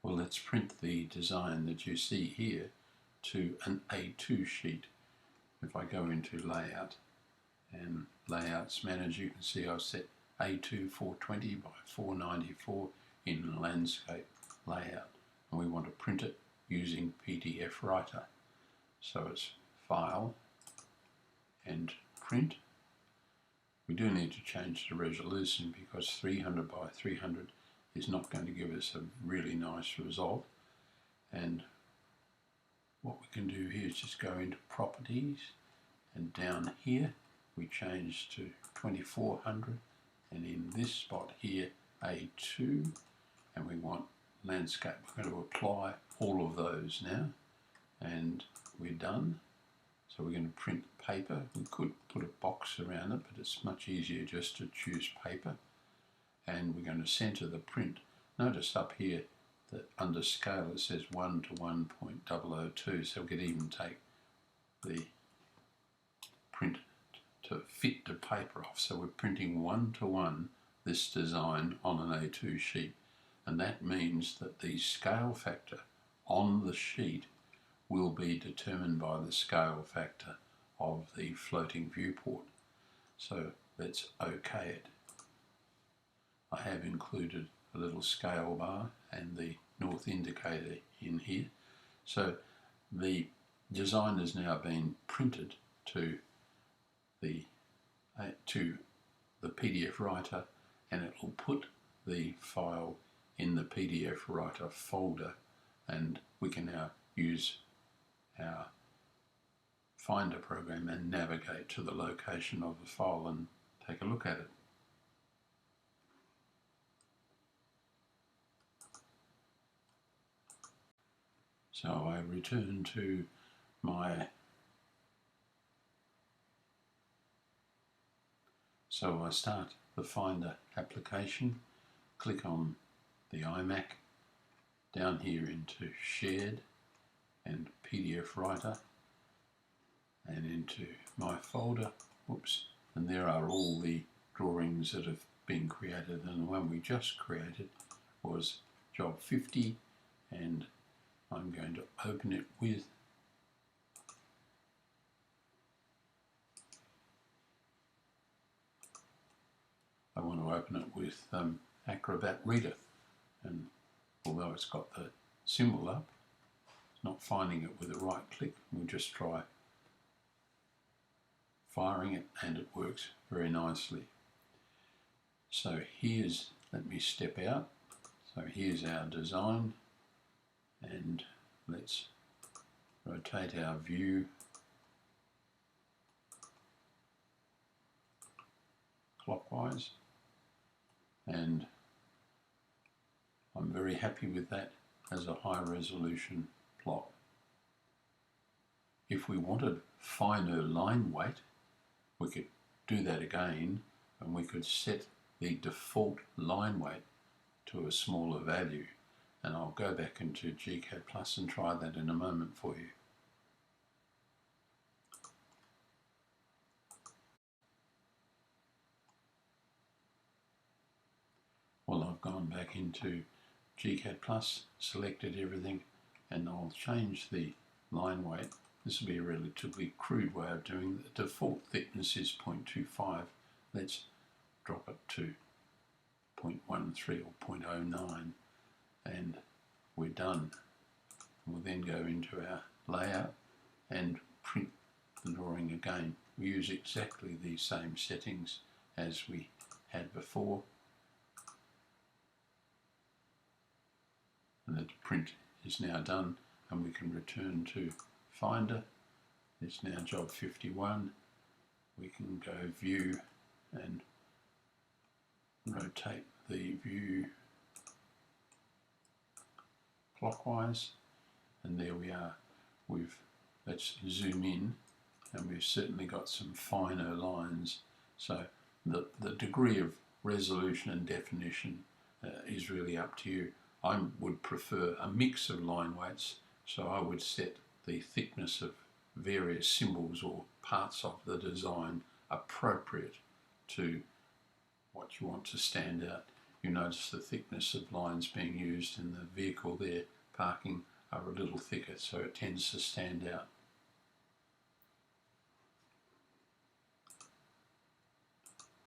Well, let's print the design that you see here to an A2 sheet. If I go into Layout and Layouts Manager, you can see I've set A2 420 by 494 in Landscape Layout, and we want to print it using PDFWriter. So it's File and Print. We do need to change the resolution because 300 by 300 is not going to give us a really nice result. And what we can do here is just go into Properties, and down here we change to 2400, and in this spot here A2, and we want Landscape. We're going to apply all of those now, and we're done. So we're going to print paper. We could put a box around it, but it's much easier just to choose paper. And we're going to center the print. Notice up here that under scale it says 1 to 1.002, so we could even take the print to fit the paper off. So we're printing 1 to 1 this design on an A2 sheet, and that means that the scale factor on the sheet will be determined by the scale factor of the floating viewport. So let's OK it. I have included a little scale bar and the north indicator in here. So the design has now been printed to the PDFWriter, and it will put the file in the PDFWriter folder, and we can now use our Finder program and navigate to the location of the file and take a look at it. So I return to I start the Finder application, click on the iMac, down here into Shared and PDFWriter, and into my folder, and there are all the drawings that have been created, and the one we just created was job 50, and I'm going to open it with Acrobat Reader, and although it's got the symbol up, it's not finding it with a right click. We'll just try firing it, and it works very nicely. So let me step out. So here's our design, and let's rotate our view clockwise, and I'm very happy with that as a high resolution plot. If we wanted finer line weight, we could do that again, and we could set the default line weight to a smaller value, and I'll go back into gCADPlus and try that in a moment for you. Well, I've gone back into gCADPlus, selected everything, and I'll change the line weight. This will be a relatively crude way of doing it. The default thickness is 0.25. Let's drop it to 0.13 or 0.09, and we're done. We'll then go into our layout and print the drawing again. We use exactly the same settings as we had before, and the print is now done, and we can return to Finder. It's now job 51. We can go View and rotate the view clockwise, and there we are. Let's zoom in, and we've certainly got some finer lines. So the degree of resolution and definition is really up to you. I would prefer a mix of line weights, so I would set the thickness of various symbols or parts of the design appropriate to what you want to stand out. you notice the thickness of lines being used in the vehicle there parking are a little thicker, so it tends to stand out